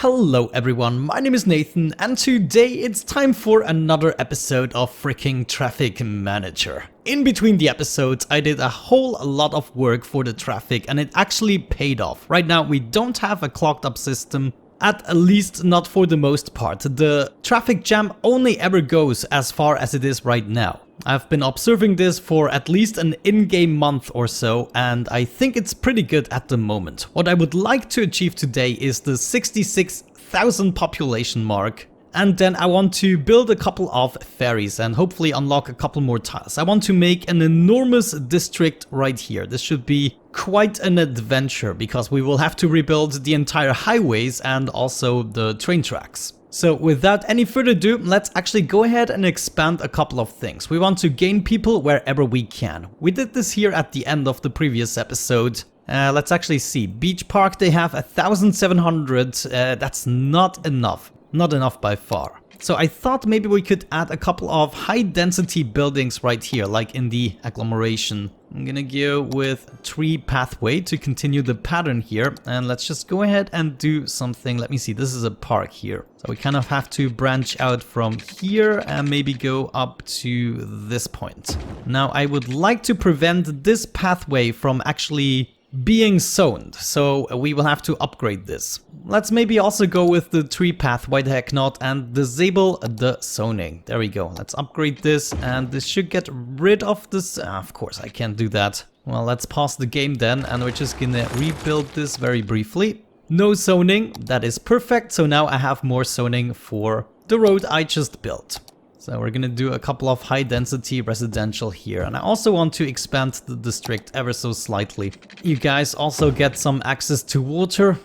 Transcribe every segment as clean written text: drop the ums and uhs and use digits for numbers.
Hello everyone, my name is Nathan and today it's time for another episode of freaking Traffic Manager. In between the episodes I did a whole lot of work for the traffic and it actually paid off. Right now we don't have a clogged up system, at least not for the most part. The traffic jam only ever goes as far as it is right now. I've been observing this for at least an in-game month or so and I think it's pretty good at the moment. What I would like to achieve today is the 66,000 population mark, and then I want to build a couple of ferries and hopefully unlock a couple more tiles. I want to make an enormous district right here. This should be quite an adventure because we will have to rebuild the entire highways and also the train tracks. So without any further ado, let's actually go ahead and expand a couple of things. We want to gain people wherever we can. We did this here at the end of the previous episode. Let's actually see. Beach Park, they have 1,700. That's not enough. Not enough by far. So I thought maybe we could add a couple of high density buildings right here, like in the agglomeration. I'm gonna go with Tree Pathway to continue the pattern here. And let's just go ahead and do something. Let me see, this is a park here. So we kind of have to branch out from here and maybe go up to this point. Now I would like to prevent this pathway from actually being zoned, so we will have to upgrade this. Let's maybe also go with the tree path, why the heck not, and disable the zoning. There we go. Let's upgrade this and this should get rid of this. Of course I can't do that. Well, let's pause the game then and we're just gonna rebuild this very briefly. No zoning, that is perfect. So now I have more zoning for the road I just built. So we're gonna do a couple of high density residential here, and I also want to expand the district ever so slightly. You guys also get some access to water.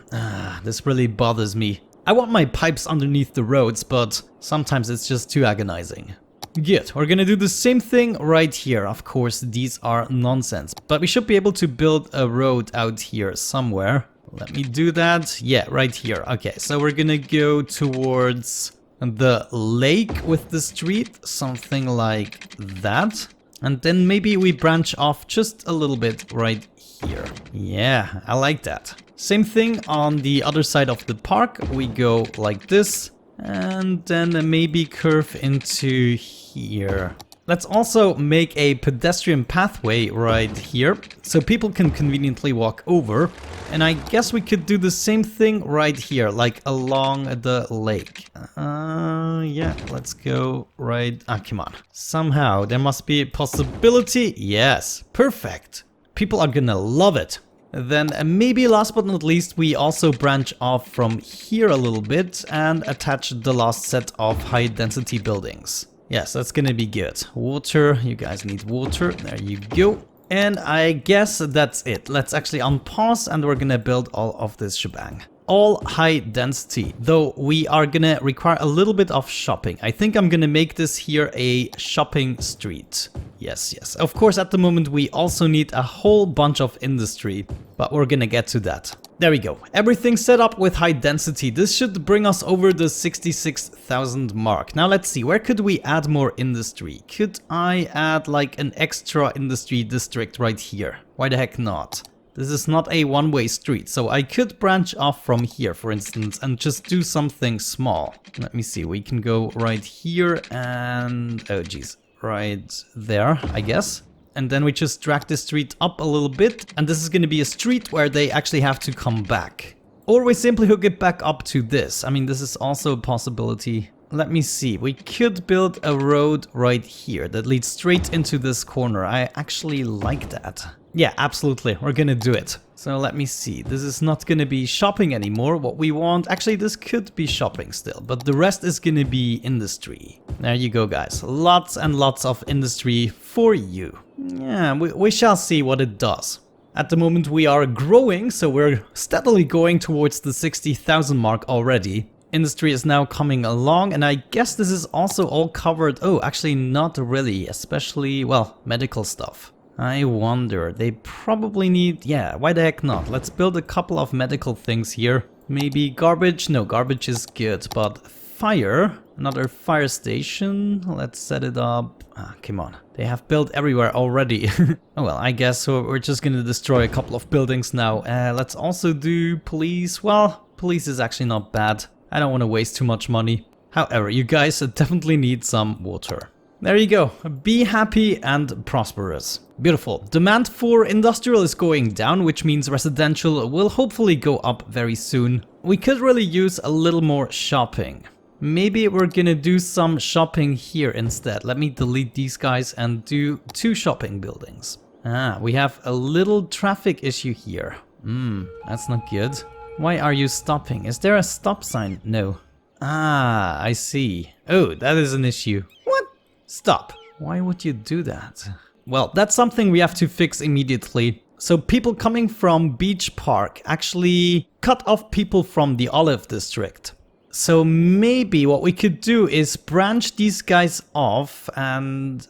This really bothers me. I want my pipes underneath the roads, but sometimes it's just too agonizing. Good, we're gonna do the same thing right here. Of course, these are nonsense, but we should be able to build a road out here somewhere. Let me do that. Yeah, right here. Okay, so we're gonna go towards the lake with the street, something like that. And then maybe we branch off just a little bit right here. Yeah, I like that. Same thing on the other side of the park. We go like this and then maybe curve into here. Let's also make a pedestrian pathway right here so people can conveniently walk over. And I guess we could do the same thing right here, like along the lake. Yeah, let's go right. Come on. Somehow there must be a possibility. Yes, perfect. People are gonna love it. Then maybe last but not least, we also branch off from here a little bit and attach the last set of high density buildings. Yes, that's gonna be good. Water, you guys need water. There you go. And I guess that's it. Let's actually unpause and we're gonna build all of this shebang. All high density, though we are gonna require a little bit of shopping. I think I'm gonna make this here a shopping street. Yes, yes. Of course, at the moment we also need a whole bunch of industry, but we're gonna get to that. There we go. Everything set up with high density. This should bring us over the 66,000 mark. Now let's see, where could we add more industry? Could I add like an extra industry district right here? Why the heck not? This is not a one-way street, so I could branch off from here, for instance, and just do something small. Let me see, we can go right here and, oh geez, right there, I guess. And then we just drag the street up a little bit, and this is going to be a street where they actually have to come back. Or we simply hook it back up to this. I mean, this is also a possibility. Let me see, we could build a road right here that leads straight into this corner. I actually like that. Yeah, absolutely, we're gonna do it. So let me see, this is not gonna be shopping anymore. What we want, actually this could be shopping still, but the rest is gonna be industry. There you go guys, lots and lots of industry for you. Yeah, we shall see what it does. At the moment we are growing, so we're steadily going towards the 60,000 mark already. Industry is now coming along, and I guess this is also all covered. Oh, actually not really, especially, well, medical stuff. I wonder, they probably need, yeah, why the heck not? Let's build a couple of medical things here. Maybe garbage? No, garbage is good, but fire, another fire station. Let's set it up. Come on, they have built everywhere already. Oh well, I guess so we're just gonna destroy a couple of buildings now. Let's also do police. Well, Metropolis is actually not bad. I don't want to waste too much money. However, you guys definitely need some water. There you go. Be happy and prosperous. Beautiful. Demand for industrial is going down, which means residential will hopefully go up very soon. We could really use a little more shopping. Maybe we're gonna do some shopping here instead. Let me delete these guys and do 2 shopping buildings. We have a little traffic issue here. That's not good. Why are you stopping? Is there a stop sign? No. I see. Oh, that is an issue. What? Stop. Why would you do that? Well, that's something we have to fix immediately. So people coming from Beach Park actually cut off people from the Olive District. So maybe what we could do is branch these guys off and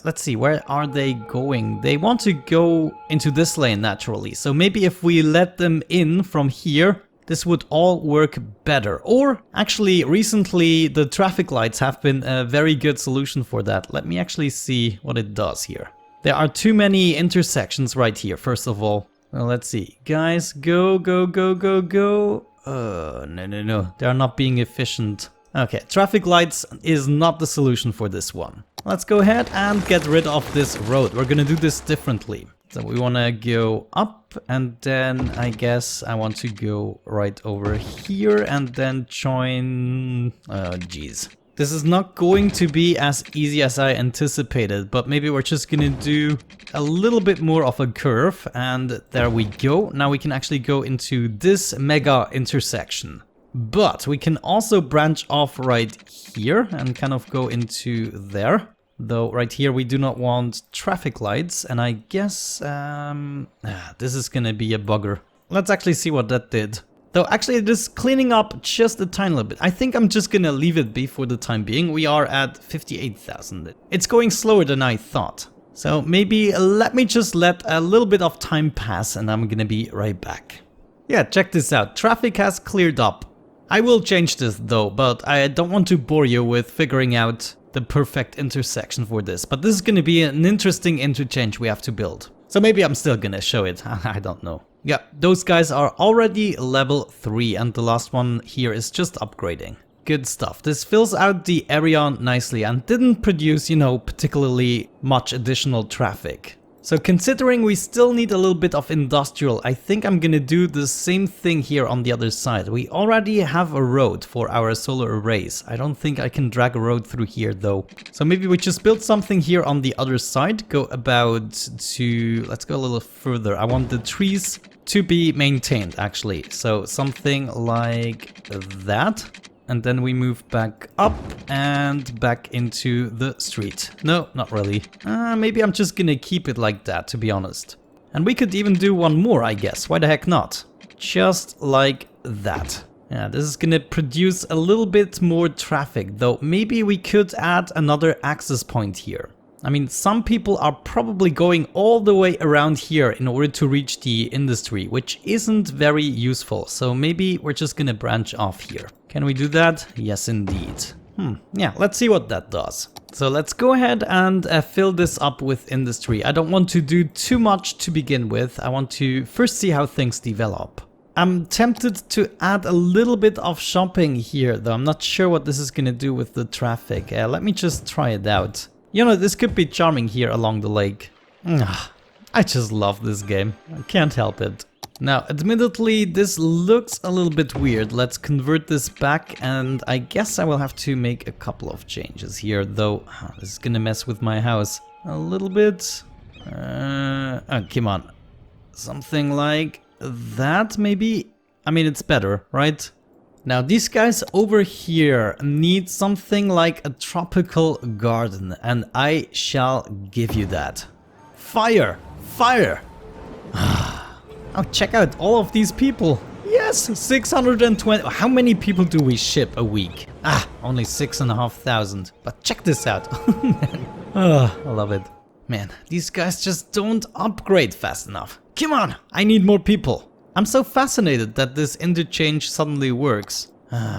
let's see, where are they going? They want to go into this lane naturally. So maybe if we let them in from here, this would all work better. Or actually recently the traffic lights have been a very good solution for that. Let me actually see what it does here. There are too many intersections right here, first of all. Well, let's see. Guys, go, go, go, go, go. No. They are not being efficient. Okay, traffic lights is not the solution for this one. Let's go ahead and get rid of this road. We're gonna do this differently. So we wanna go up and then I guess I want to go right over here and then join... Oh, geez. This is not going to be as easy as I anticipated, but maybe we're just gonna do a little bit more of a curve and there we go. Now we can actually go into this mega intersection. But we can also branch off right here and kind of go into there. Though right here we do not want traffic lights and I guess this is gonna be a bugger. Let's actually see what that did. Though actually it is cleaning up just a tiny little bit. I think I'm just gonna leave it be for the time being. We are at 58,000. It's going slower than I thought. So maybe let me just let a little bit of time pass and I'm gonna be right back. Yeah, check this out. Traffic has cleared up. I will change this though, but I don't want to bore you with figuring out the perfect intersection for this. But this is gonna be an interesting interchange we have to build. So maybe I'm still gonna show it. I don't know. Yeah, those guys are already level 3 and the last one here is just upgrading. Good stuff. This fills out the area nicely and didn't produce, you know, particularly much additional traffic. So considering we still need a little bit of industrial, I think I'm gonna do the same thing here on the other side. We already have a road for our solar arrays. I don't think I can drag a road through here though. So maybe we just build something here on the other side. Go about to... let's go a little further. I want the trees to be maintained actually. So something like that. And then we move back up and back into the street. No, not really. Maybe I'm just gonna keep it like that, to be honest. And we could even do one more, I guess. Why the heck not? Just like that. Yeah, this is gonna produce a little bit more traffic, though maybe we could add another access point here. I mean, some people are probably going all the way around here in order to reach the industry, which isn't very useful. So maybe we're just gonna branch off here. Can we do that? Yes, indeed. Yeah, let's see what that does. So let's go ahead and fill this up with industry. I don't want to do too much to begin with. I want to first see how things develop. I'm tempted to add a little bit of shopping here, though. I'm not sure what this is gonna do with the traffic. Let me just try it out. You know, this could be charming here along the lake. I just love this game. I can't help it. Now, admittedly, this looks a little bit weird. Let's convert this back, and I guess I will have to make a couple of changes here, though. This is gonna mess with my house a little bit. Oh, come on. Something like that, maybe? I mean, it's better, right? Now, these guys over here need something like a tropical garden, and I shall give you that. Fire! Fire! Oh, check out all of these people. Yes, 620. How many people do we ship a week? Only 6,500. But check this out. Man. I love it. Man, these guys just don't upgrade fast enough. Come on, I need more people. I'm so fascinated that this interchange suddenly works.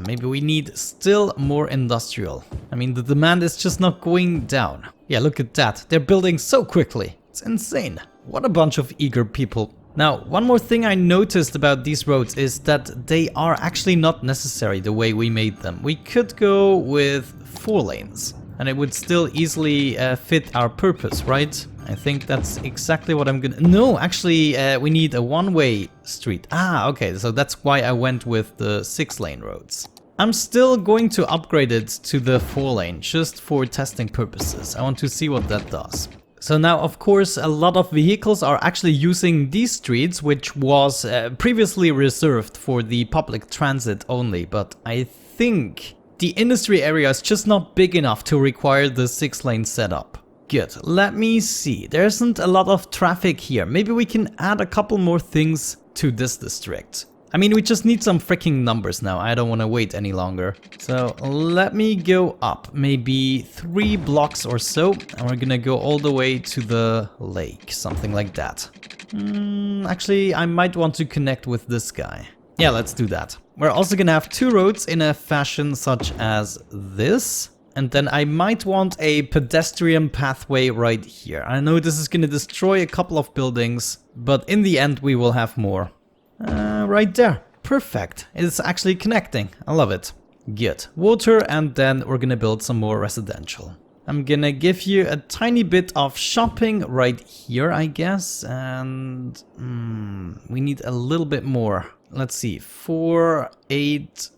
Maybe we need still more industrial. I mean, the demand is just not going down. Yeah, look at that. They're building so quickly. It's insane. What a bunch of eager people. Now, one more thing I noticed about these roads is that they are actually not necessary the way we made them. We could go with 4 lanes and it would still easily fit our purpose, right? I think that's exactly what I'm gonna... No, actually, we need a one-way street. Ah, okay, so that's why I went with the 6-lane roads. I'm still going to upgrade it to the 4-lane, just for testing purposes. I want to see what that does. So now, of course, a lot of vehicles are actually using these streets, which was previously reserved for the public transit only, but I think the industry area is just not big enough to require the 6-lane setup. Good, let me see. There isn't a lot of traffic here. Maybe we can add a couple more things to this district. I mean, we just need some freaking numbers now. I don't want to wait any longer. So let me go up maybe 3 blocks or so. And we're gonna go all the way to the lake, something like that. Actually, I might want to connect with this guy. Yeah, let's do that. We're also gonna have 2 roads in a fashion such as this. And then I might want a pedestrian pathway right here. I know this is gonna destroy a couple of buildings, but in the end we will have more. Right there. Perfect. It's actually connecting. I love it. Good. Water, and then we're gonna build some more residential. I'm gonna give you a tiny bit of shopping right here, I guess. And we need a little bit more. Let's see. 4, 8,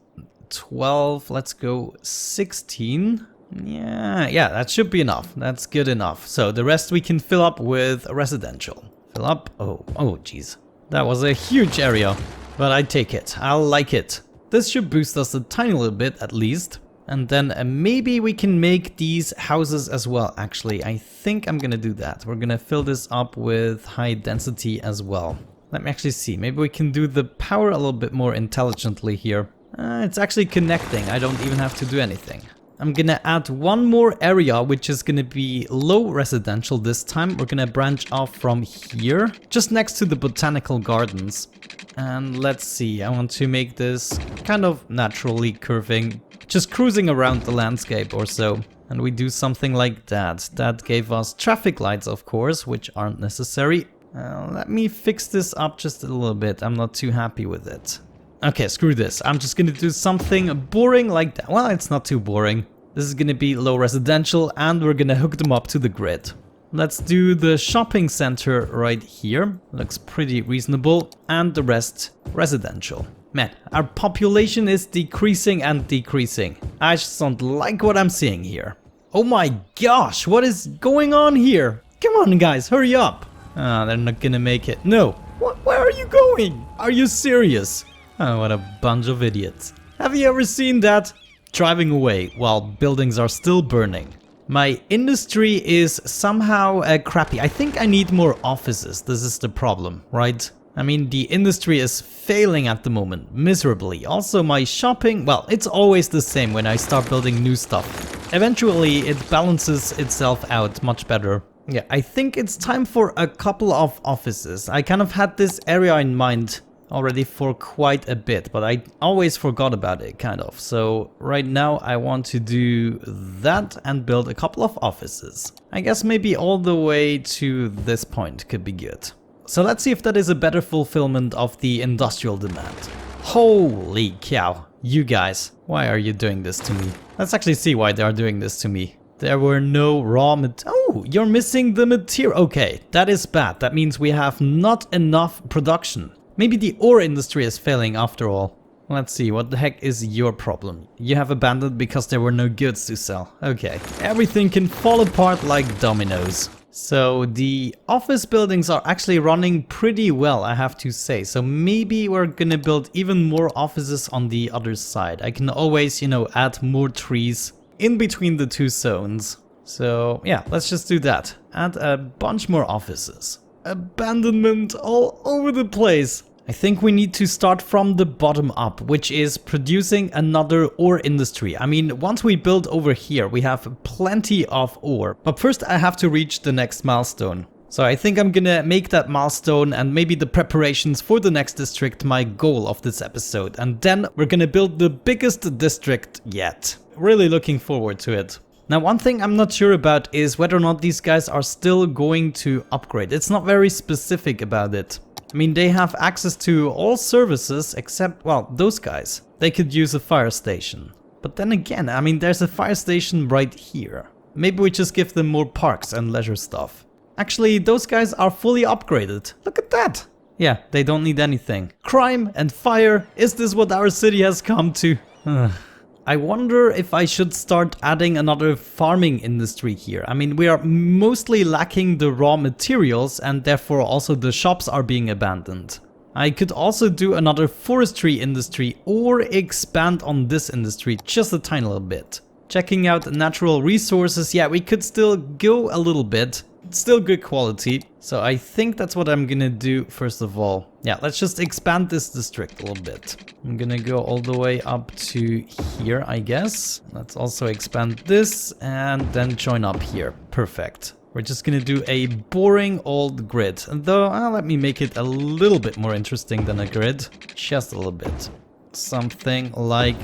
12. Let's go 16. Yeah, that should be enough. That's good enough. So the rest we can fill up with residential. Fill up. Oh, geez. That was a huge area, but I take it. I'll like it. This should boost us a tiny little bit at least. And then maybe we can make these houses as well. Actually, I think I'm gonna do that. We're gonna fill this up with high density as well. Let me actually see. Maybe we can do the power a little bit more intelligently here. It's actually connecting. I don't even have to do anything. I'm gonna add one more area, which is gonna be low residential this time. We're gonna branch off from here, just next to the botanical gardens. And let's see, I want to make this kind of naturally curving, just cruising around the landscape or so. And we do something like that. That gave us traffic lights, of course, which aren't necessary. Let me fix this up just a little bit. I'm not too happy with it. Okay, screw this. I'm just gonna do something boring like that. Well, it's not too boring. This is gonna be low residential and we're gonna hook them up to the grid. Let's do the shopping center right here. Looks pretty reasonable. And the rest residential. Man, our population is decreasing and decreasing. I just don't like what I'm seeing here. Oh my gosh, what is going on here? Come on guys, hurry up. They're not gonna make it. No. Where are you going? Are you serious? Oh, what a bunch of idiots. Have you ever seen that? Driving away while buildings are still burning. My industry is somehow crappy. I think I need more offices. This is the problem, right? I mean, the industry is failing at the moment, miserably. Also, my shopping, well, it's always the same when I start building new stuff. Eventually, it balances itself out much better. Yeah, I think it's time for a couple of offices. I kind of had this area in mind already for quite a bit, but I always forgot about it, kind of. So right now I want to do that and build a couple of offices. I guess maybe all the way to this point could be good. So let's see if that is a better fulfillment of the industrial demand. Holy cow, you guys, why are you doing this to me? Let's actually see why they are doing this to me. There were no raw oh, you're missing the material. Okay, that is bad. That means we have not enough production. Maybe the ore industry is failing after all. Let's see, what the heck is your problem? You have abandoned because there were no goods to sell. Okay, everything can fall apart like dominoes. So the office buildings are actually running pretty well, I have to say. So maybe we're gonna build even more offices on the other side. I can always, you know, add more trees in between the two zones. So yeah, let's just do that. Add a bunch more offices. Abandonment all over the place. I think we need to start from the bottom up, which is producing another ore industry. I mean, once we build over here, we have plenty of ore. But first I have to reach the next milestone. So I think I'm gonna make that milestone and maybe the preparations for the next district my goal of this episode. And then we're gonna build the biggest district yet. Really looking forward to it. Now, one thing I'm not sure about is whether or not these guys are still going to upgrade. It's not very specific about it. I mean, they have access to all services except, well, those guys. They could use a fire station. But then again, I mean, there's a fire station right here. Maybe we just give them more parks and leisure stuff. Actually, those guys are fully upgraded. Look at that. Yeah, they don't need anything. Crime and fire, is this what our city has come to? I wonder if I should start adding another farming industry here. I mean, we are mostly lacking the raw materials and therefore also the shops are being abandoned. I could also do another forestry industry or expand on this industry just a tiny little bit. Checking out natural resources, yeah, we could still go a little bit. It's still good quality. So I think that's what I'm gonna do first of all. Yeah, let's just expand this district a little bit. I'm gonna go all the way up to here, I guess. Let's also expand this and then join up here. Perfect. We're just gonna do a boring old grid. Though, let me make it a little bit more interesting than a grid. Just a little bit. Something like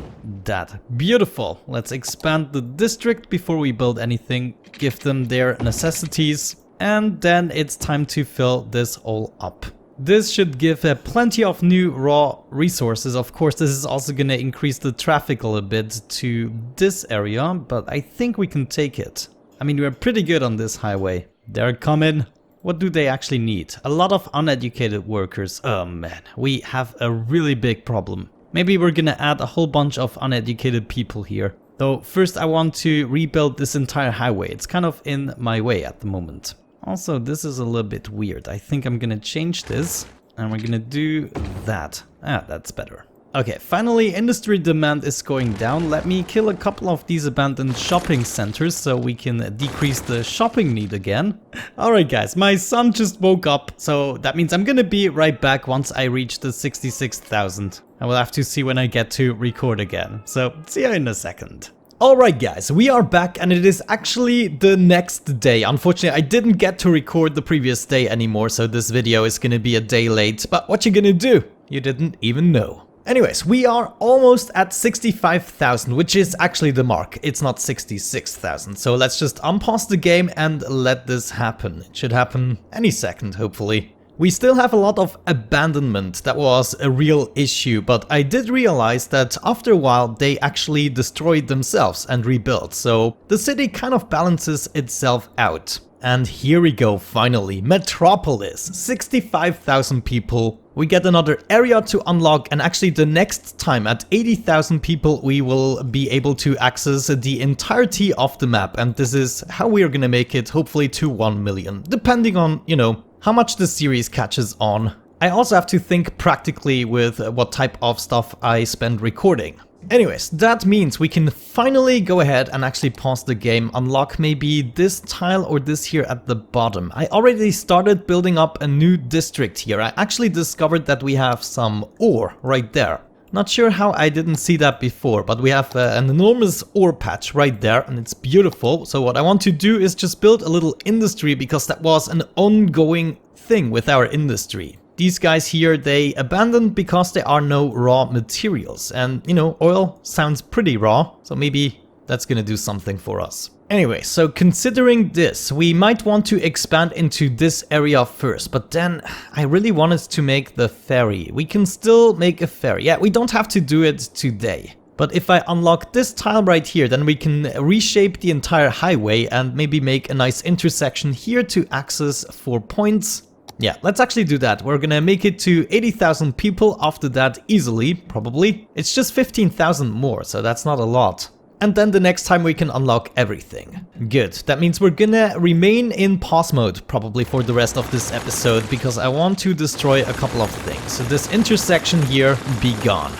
that. Beautiful. Let's expand the district before we build anything. Give them their necessities. And then it's time to fill this all up. This should give plenty of new raw resources. Of course, this is also going to increase the traffic a little bit to this area, but I think we can take it. I mean, we're pretty good on this highway. They're coming. What do they actually need? A lot of uneducated workers. Oh man, we have a really big problem. Maybe we're gonna add a whole bunch of uneducated people here. Though first I want to rebuild this entire highway. It's kind of in my way at the moment. Also, this is a little bit weird. I think I'm gonna change this and we're gonna do that. That's better. Okay, finally industry demand is going down. Let me kill a couple of these abandoned shopping centers so we can decrease the shopping need again. Alright guys, my son just woke up, so that means I'm gonna be right back once I reach the 66,000. I will have to see when I get to record again, so see you in a second. Alright guys, we are back and it is actually the next day. Unfortunately, I didn't get to record the previous day anymore, so this video is gonna be a day late. But what you gonna do? You didn't even know. Anyways, we are almost at 65,000, which is actually the mark. It's not 66,000. So let's just unpause the game and let this happen. It should happen any second, hopefully. We still have a lot of abandonment. That was a real issue, but I did realize that after a while they actually destroyed themselves and rebuilt. So the city kind of balances itself out. And here we go, finally. Metropolis, 65,000 people. We get another area to unlock, and actually the next time at 80,000 people we will be able to access the entirety of the map, and this is how we are gonna make it, hopefully to 1 million, depending on, you know, how much the series catches on. I also have to think practically with what type of stuff I spend recording. Anyways, that means we can finally go ahead and actually pause the game, unlock maybe this tile or this here at the bottom. I already started building up a new district here. I actually discovered that we have some ore right there. Not sure how I didn't see that before, but we have an enormous ore patch right there and it's beautiful. So what I want to do is just build a little industry because that was an ongoing thing with our industry. These guys here, they abandoned because there are no raw materials. And, you know, oil sounds pretty raw, so maybe that's gonna do something for us. Anyway, so considering this, we might want to expand into this area first, but then I really wanted to make the ferry. We can still make a ferry. Yeah, we don't have to do it today. But if I unlock this tile right here, then we can reshape the entire highway and maybe make a nice intersection here to access 4 points. Yeah, let's actually do that. We're gonna make it to 80,000 people after that easily, probably. It's just 15,000 more, so that's not a lot. And then the next time we can unlock everything. Good, that means we're gonna remain in pause mode probably for the rest of this episode because I want to destroy a couple of things. So this intersection here, be gone.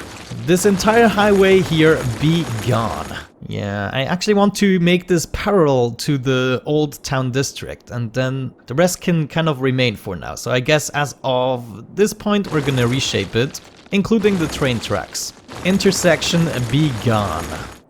This entire highway here, be gone. Yeah, I actually want to make this parallel to the old town district and then the rest can kind of remain for now. So I guess as of this point we're gonna reshape it, including the train tracks. Intersection, be gone.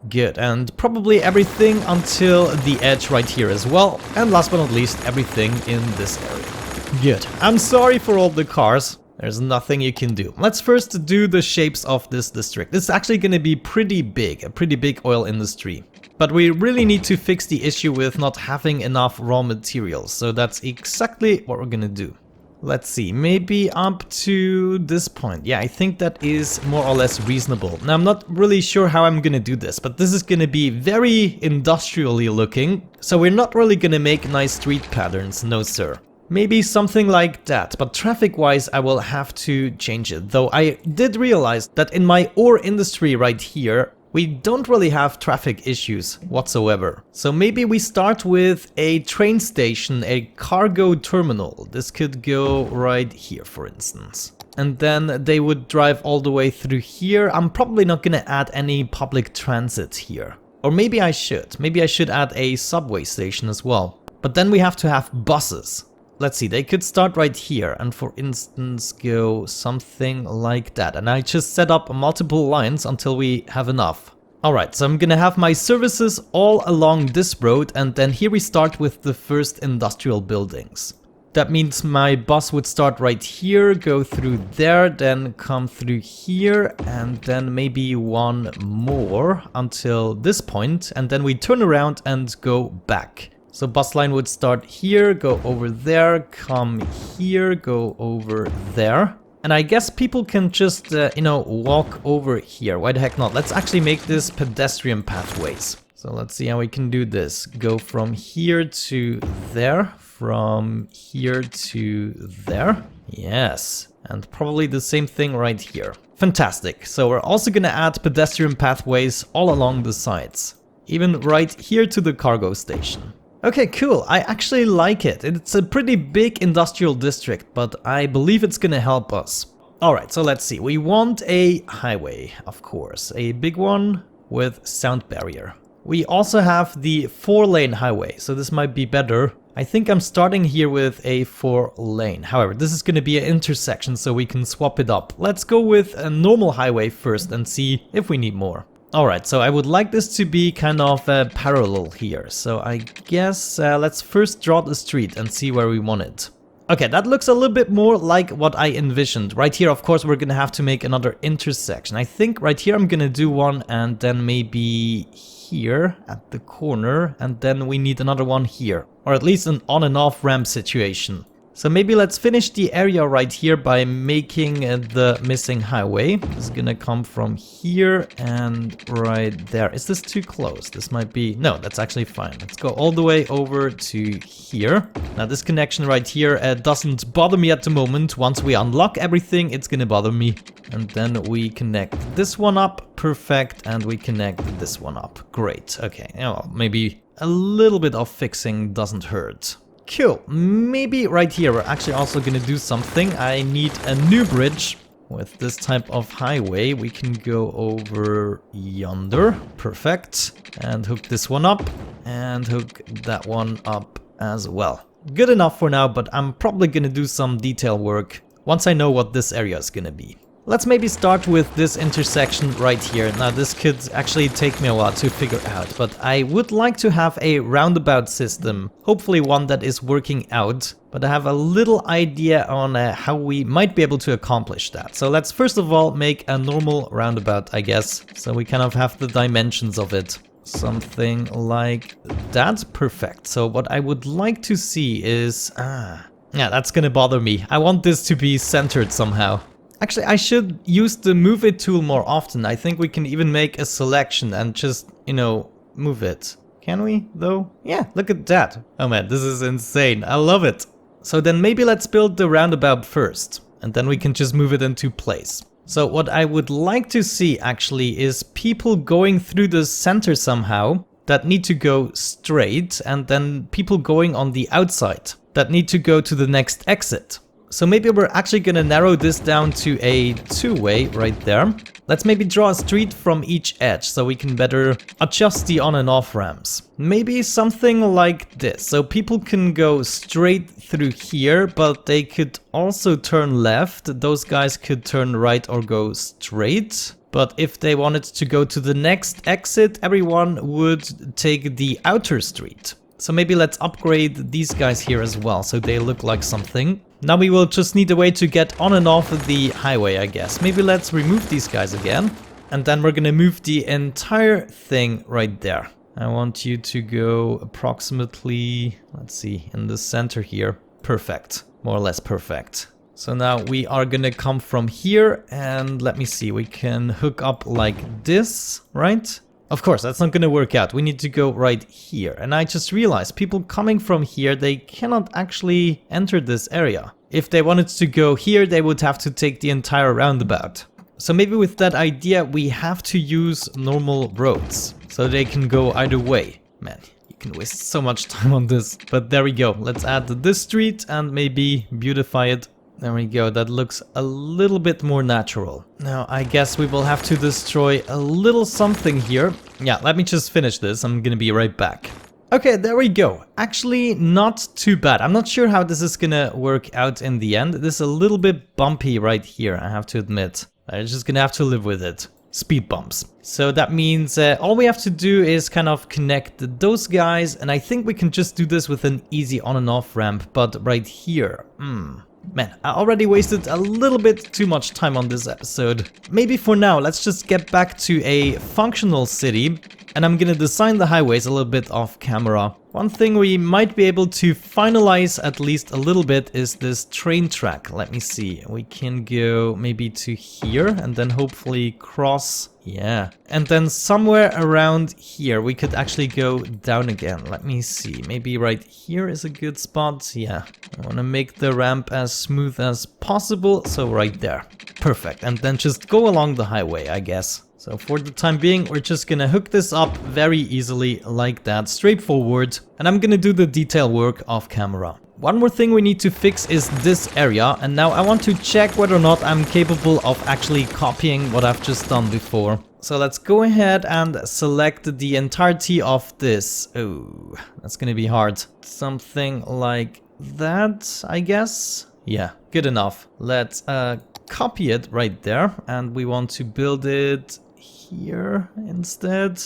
Good, and probably everything until the edge right here as well. And last but not least, everything in this area. Good. I'm sorry for all the cars. There's nothing you can do. Let's first do the shapes of this district. It's actually going to be pretty big, a pretty big oil industry. But we really need to fix the issue with not having enough raw materials. So that's exactly what we're going to do. Let's see, maybe up to this point. Yeah, I think that is more or less reasonable. Now, I'm not really sure how I'm gonna do this, but this is gonna be very industrially looking. So we're not really gonna make nice street patterns, no sir. Maybe something like that, but traffic-wise I will have to change it. Though I did realize that in my ore industry right here, we don't really have traffic issues whatsoever. So maybe we start with a train station, a cargo terminal. This could go right here, for instance. And then they would drive all the way through here. I'm probably not gonna add any public transit here. Or maybe I should. Maybe I should add a subway station as well. But then we have to have buses. Let's see, they could start right here and for instance go something like that. And I just set up multiple lines until we have enough. Alright, so I'm gonna have my services all along this road and then here we start with the first industrial buildings. That means my bus would start right here, go through there, then come through here and then maybe one more until this point and then we turn around and go back. So bus line would start here, go over there, come here, go over there. And I guess people can just, walk over here. Why the heck not? Let's actually make this pedestrian pathways. So let's see how we can do this. Go from here to there, from here to there. Yes, and probably the same thing right here. Fantastic. So we're also gonna add pedestrian pathways all along the sides. Even right here to the cargo station. Okay, cool. I actually like it. It's a pretty big industrial district, but I believe it's gonna help us. Alright, so let's see. We want a highway, of course. A big one with sound barrier. We also have the 4-lane highway, so this might be better. I think I'm starting here with a 4-lane. However, this is gonna be an intersection, so we can swap it up. Let's go with a normal highway first and see if we need more. Alright, so I would like this to be kind of parallel here. So I guess let's first draw the street and see where we want it. Okay, that looks a little bit more like what I envisioned. Right here, of course, we're gonna have to make another intersection. I think right here I'm gonna do one and then maybe here at the corner and then we need another one here. Or at least an on and off ramp situation. So maybe let's finish the area right here by making the missing highway. This is gonna come from here and right there. Is this too close? This might be... No, that's actually fine. Let's go all the way over to here. Now this connection right here doesn't bother me at the moment. Once we unlock everything, it's gonna bother me. And then we connect this one up. Perfect. And we connect this one up. Great. Okay. Well, maybe a little bit of fixing doesn't hurt. Cool. Maybe right here we're actually also gonna do something. I need a new bridge with this type of highway. We can go over yonder. Perfect. And hook this one up and hook that one up as well. Good enough for now, but I'm probably gonna do some detail work once I know what this area is gonna be. Let's maybe start with this intersection right here. Now this could actually take me a while to figure out, but I would like to have a roundabout system. Hopefully one that is working out, but I have a little idea on how we might be able to accomplish that. So let's first of all make a normal roundabout, I guess. So we kind of have the dimensions of it. Something like that. Perfect. So what I would like to see is... yeah, that's gonna bother me. I want this to be centered somehow. Actually, I should use the move it tool more often. I think we can even make a selection and just, move it. Can we, though? Yeah, look at that. Oh man, this is insane. I love it. So then maybe let's build the roundabout first. And then we can just move it into place. So what I would like to see actually is people going through the center somehow that need to go straight. And then people going on the outside that need to go to the next exit. So maybe we're actually gonna narrow this down to a 2-way right there. Let's maybe draw a street from each edge so we can better adjust the on and off ramps. Maybe something like this. So people can go straight through here, but they could also turn left. Those guys could turn right or go straight. But if they wanted to go to the next exit, everyone would take the outer street. So maybe let's upgrade these guys here as well, so they look like something. Now we will just need a way to get on and off the highway, I guess. Maybe let's remove these guys again. And then we're gonna move the entire thing right there. I want you to go approximately, let's see, in the center here. Perfect. More or less perfect. So now we are gonna come from here and let me see, we can hook up like this, right? Of course, that's not gonna work out. We need to go right here. And I just realized people coming from here, they cannot actually enter this area. If they wanted to go here, they would have to take the entire roundabout. So maybe with that idea, we have to use normal roads so they can go either way. Man, you can waste so much time on this. But there we go. Let's add this street and maybe beautify it. There we go, that looks a little bit more natural. Now, I guess we will have to destroy a little something here. Yeah, let me just finish this, I'm gonna be right back. Okay, there we go. Actually, not too bad. I'm not sure how this is gonna work out in the end. This is a little bit bumpy right here, I have to admit. I'm just gonna have to live with it. Speed bumps. So that means all we have to do is kind of connect those guys, and I think we can just do this with an easy on and off ramp, but right here, man, I already wasted a little bit too much time on this episode. Maybe for now, let's just get back to a functional city, and I'm gonna design the highways a little bit off camera. One thing we might be able to finalize at least a little bit is this train track. Let me see, we can go maybe to here and then hopefully cross. Yeah, and then somewhere around here we could actually go down again. Let me see, maybe right here is a good spot. Yeah, I want to make the ramp as smooth as possible, so right there. Perfect, and then just go along the highway, I guess. So for the time being, we're just gonna hook this up very easily like that, straightforward, and I'm gonna do the detail work off camera. One more thing we need to fix is this area, and now I want to check whether or not I'm capable of actually copying what I've just done before. So let's go ahead and select the entirety of this. Oh, that's gonna be hard. Something like that, I guess. Yeah, good enough. Let's copy it right there, and we want to build it here instead,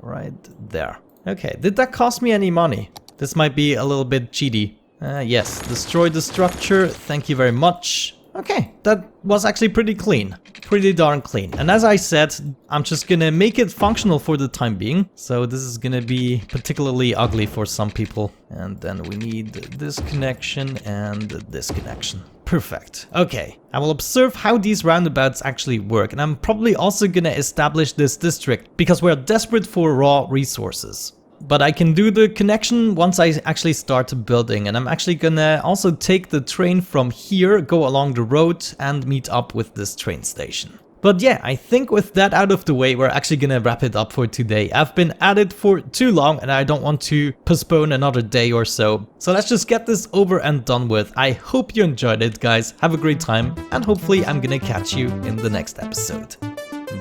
right there. Okay, did that cost me any money? This might be a little bit cheaty. Yes, destroy the structure, thank you very much. Okay, that was actually pretty clean. Pretty darn clean. And as I said, I'm just gonna make it functional for the time being. So this is gonna be particularly ugly for some people. And then we need this connection and this connection. Perfect. Okay, I will observe how these roundabouts actually work, and I'm probably also gonna establish this district because we're desperate for raw resources. But I can do the connection once I actually start building, and I'm actually gonna also take the train from here, go along the road and meet up with this train station. But yeah, I think with that out of the way, we're actually gonna wrap it up for today. I've been at it for too long and I don't want to postpone another day or so. So let's just get this over and done with. I hope you enjoyed it, guys. Have a great time, and hopefully I'm gonna catch you in the next episode.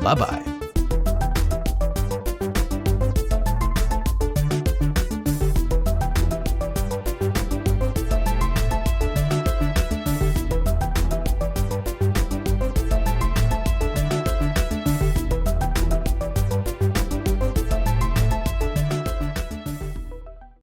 Bye bye.